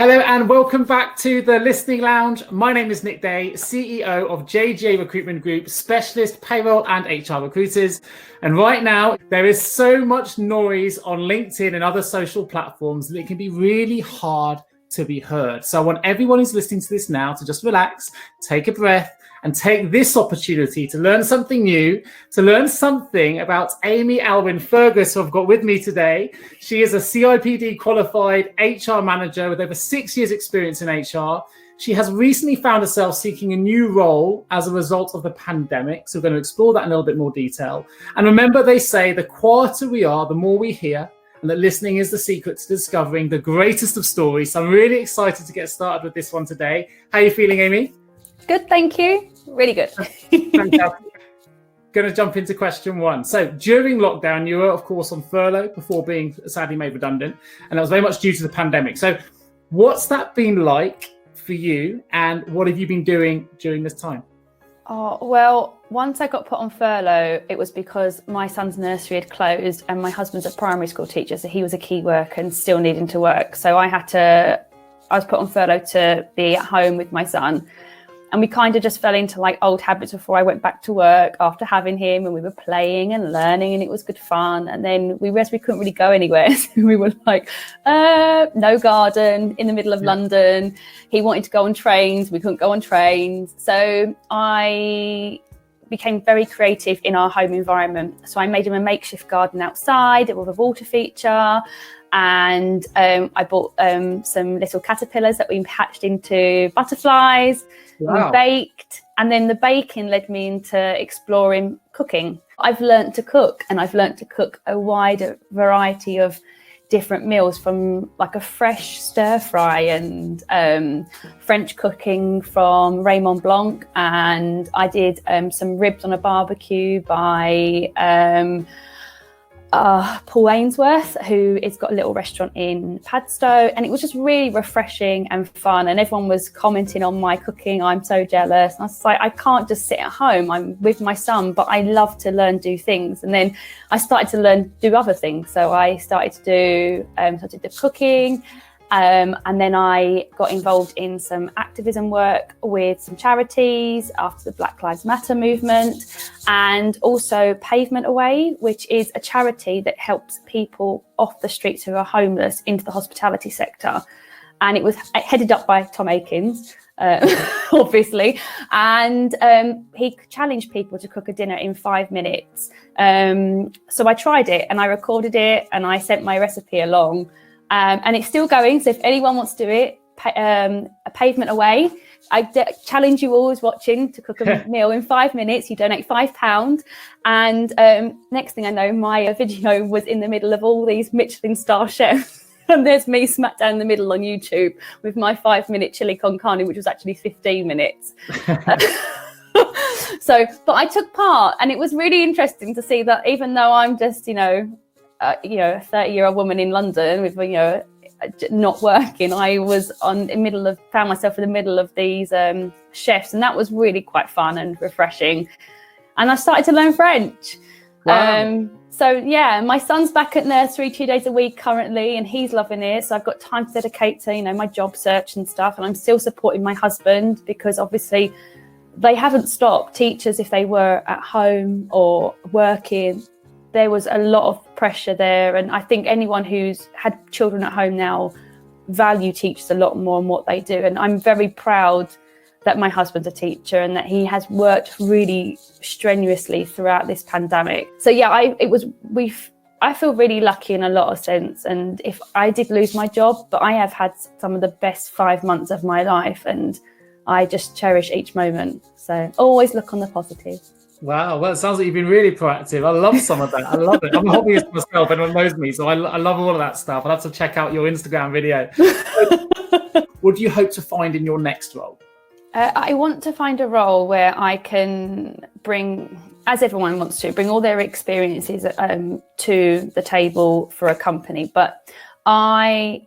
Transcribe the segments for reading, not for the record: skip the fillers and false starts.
Hello and welcome back to the Listening Lounge. My name is Nick Day, CEO of JGA Recruitment Group, specialist payroll and HR recruiters. And right now, there is so much noise on LinkedIn and other social platforms that it can be really hard to be heard. So I want everyone who's listening to this now to just relax, take a breath, and take this opportunity to learn something new, to learn something about Amy Aylwin-Fergus, who I've got with me today. She is a CIPD qualified HR manager with over 6 years experience in HR. She has recently found herself seeking a new role as a result of the pandemic. So we're going to explore that in a little bit more detail. And remember, they say the quieter we are, the more we hear, and that listening is the secret to discovering the greatest of stories. So I'm really excited to get started with this one today. How are you feeling, Amy? Good, thank you. Really good. Fantastic. Going to jump into question one. So during lockdown, you were, of course, on furlough before being sadly made redundant. And that was very much due to the pandemic. So what's that been like for you? And what have you been doing during this time? Oh, well, once I got put on furlough, it was because my son's nursery had closed and my husband's a primary school teacher. So he was a key worker and still needing to work. So I was put on furlough to be at home with my son. And we kind of just fell into like old habits before I went back to work after having him, and we were playing and learning and it was good fun. And then we realized we couldn't really go anywhere. So we were like, no garden in the middle of London. He wanted to go on trains. We couldn't go on trains. So I became very creative in our home environment. So I made him a makeshift garden outside with a water feature. And I bought some little caterpillars that we hatched into butterflies. Wow. We baked, and then the baking led me into exploring cooking. I've learned to cook, and I've learned to cook a wider variety of different meals, from like a fresh stir fry and French cooking from Raymond Blanc. And I did some ribs on a barbecue by Paul Ainsworth, who has got a little restaurant in Padstow, and it was just really refreshing and fun, and everyone was commenting on my cooking. I'm so jealous. And I was like, I can't just sit at home, I'm with my son, but I love to learn, do things. And then I started to do other things. So I started to do the cooking, and then I got involved in some activism work with some charities after the Black Lives Matter movement, and also Pavement Away, which is a charity that helps people off the streets who are homeless into the hospitality sector. And it was headed up by Tom Akins, obviously. And he challenged people to cook a dinner in 5 minutes. So I tried it and I recorded it and I sent my recipe along. And it's still going. So if anyone wants to do it, a Pavement Away, I challenge you all who's watching to cook a meal in 5 minutes. You donate £5. And next thing I know, my video was in the middle of all these Michelin star chefs. And there's me smack down in the middle on YouTube with my 5-minute chili con carne, which was actually 15 minutes. But I took part, and it was really interesting to see that even though I'm just, a 30-year-old woman in London with, not working, I was found myself in the middle of these chefs, and that was really quite fun and refreshing. And I started to learn French. Wow. My son's back at nursery 2 days a week currently, and he's loving it. So I've got time to dedicate to, my job search and stuff. And I'm still supporting my husband because obviously they haven't stopped. Teachers, if they were at home or working, there was a lot of pressure there. And I think anyone who's had children at home now value teachers a lot more on what they do. And I'm very proud that my husband's a teacher and that he has worked really strenuously throughout this pandemic. So yeah, I feel really lucky in a lot of sense. And if I did lose my job, but I have had some of the best 5 months of my life, and I just cherish each moment. So always look on the positive. Wow, well, it sounds like you've been really proactive. I love some of that. I love it. I'm a hobbyist myself, anyone knows me, so I love all of that stuff. I'll have to check out your Instagram video. What do you hope to find in your next role? I want to find a role where I can bring, as everyone wants to, bring all their experiences to the table for a company. But I'm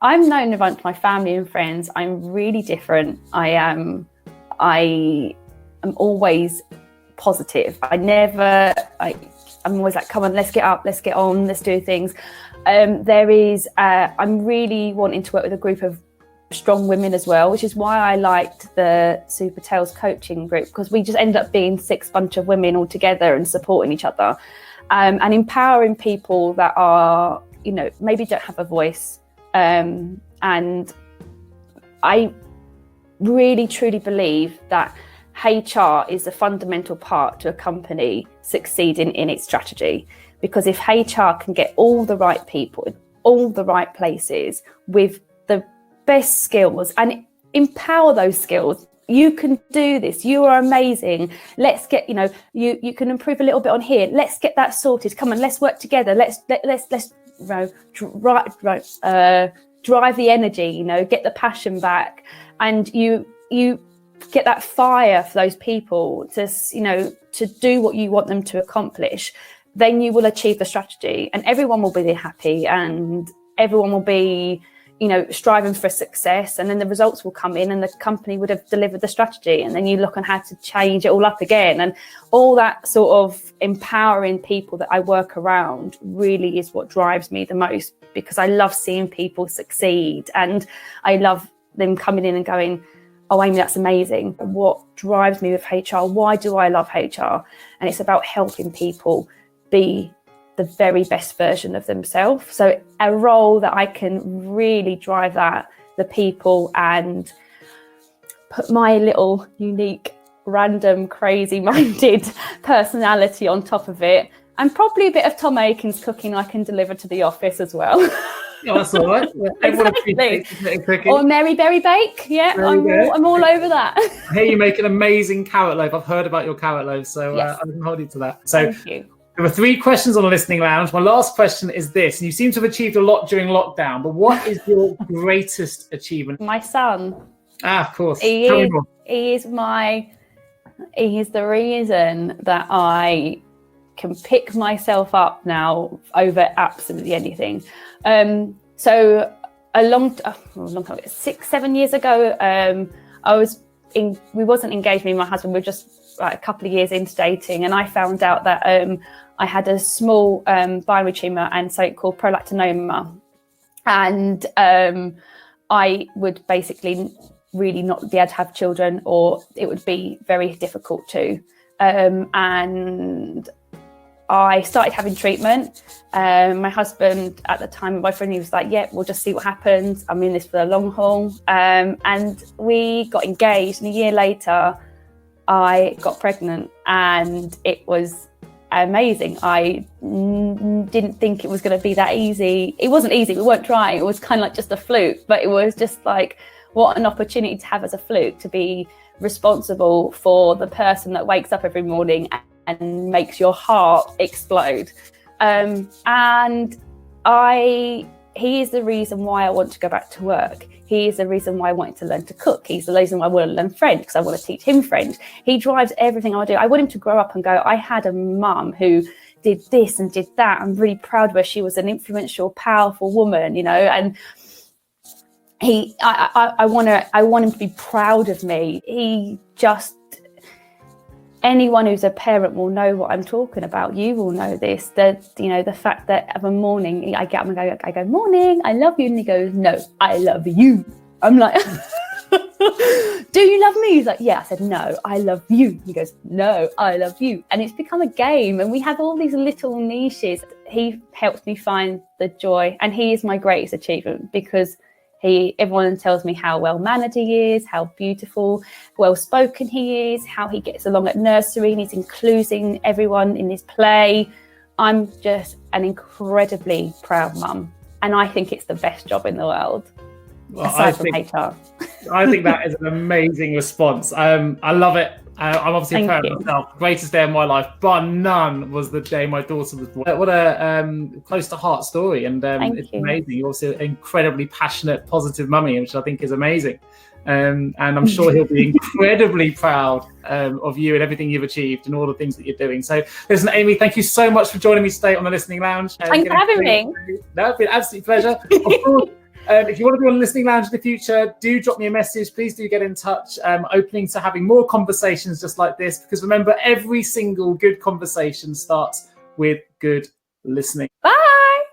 known amongst my family and friends. I'm really different. I am always positive. I'm always like, come on, let's get up, let's get on, let's do things. I'm really wanting to work with a group of strong women as well, which is why I liked the Super Tales coaching group, because we just end up being 6 bunch of women all together and supporting each other, and empowering people that are, maybe don't have a voice. And I really truly believe that HR is a fundamental part to a company succeeding in its strategy, because if HR can get all the right people in all the right places with the best skills and empower those skills, you can do this, you are amazing, let's get, you can improve a little bit on here, let's get that sorted, come on, let's work together, let's drive the energy, get the passion back, and you get that fire for those people to do what you want them to accomplish, then you will achieve the strategy, and everyone will be happy, and everyone will be striving for success, and then the results will come in and the company would have delivered the strategy, and then you look on how to change it all up again. And all that sort of empowering people that I work around really is what drives me the most, because I love seeing people succeed, and I love them coming in and going, oh, Amy, that's amazing. What drives me with HR? Why do I love HR? And it's about helping people be the very best version of themselves. So a role that I can really drive the people, and put my little unique, random, crazy-minded personality on top of it, and probably a bit of Tom Aiken's cooking I can deliver to the office as well. Yeah, that's all right. Exactly. Or Mary Berry Bake. Yeah, I'm all over that. I hear you make an amazing carrot loaf. I've heard about your carrot loaf, so yes. I can hold you to that. So thank you. There were 3 questions on the listening lounge. My last question is this, and you seem to have achieved a lot during lockdown, but what is your greatest achievement? My son. Of course. He is the reason that I can pick myself up now over absolutely anything. So a long time, 6-7 years ago, we wasn't engaged, me and my husband, we were just like a couple of years into dating, and I found out that I had a small binary tumour and something called prolactinoma, and I would basically really not be able to have children, or it would be very difficult to. And I started having treatment. My husband at the time, my boyfriend, he was like, yeah, we'll just see what happens. I'm in this for the long haul. And we got engaged, and a year later, I got pregnant, and it was amazing. I didn't think it was going to be that easy. It wasn't easy. We weren't trying. It was kind of like just a fluke, but it was just like, what an opportunity to have as a fluke, to be responsible for the person that wakes up every morning and makes your heart explode. He is the reason why I want to go back to work. He is the reason why I wanted to learn to cook. He's the reason why I want to learn French, because I want to teach him French. He drives everything I do. I want him to grow up and go, I had a mum who did this and did that. I'm really proud of her. She was an influential, powerful woman, and I want him to be proud of me. Anyone who's a parent will know what I'm talking about. You will know this. The fact that of a morning I get up and I go, morning, I love you. And he goes, no, I love you. I'm like, do you love me? He's like, yeah. I said, no, I love you. He goes, no, I love you. And it's become a game, and we have all these little niches. He helped me find the joy, and he is my greatest achievement, because everyone tells me how well mannered he is, how beautiful, well spoken he is, how he gets along at nursery, and he's including everyone in his play. I'm just an incredibly proud mum, and I think it's the best job in the world, aside from HR. I think that is an amazing response. I love it. I'm obviously a parent myself. Greatest day of my life, bar none, was the day my daughter was born. What a close to heart story, and it's amazing. You're also an incredibly passionate, positive mummy, which I think is amazing. And I'm sure he'll be incredibly proud of you and everything you've achieved and all the things that you're doing. So listen, Amy, thank you so much for joining me today on the Listening Lounge. Thanks for having me. No, it's been an absolute pleasure. Of course, If you want to be on the listening lounge in the future, do drop me a message. Please do get in touch. Opening to having more conversations just like this, because remember, every single good conversation starts with good listening. Bye.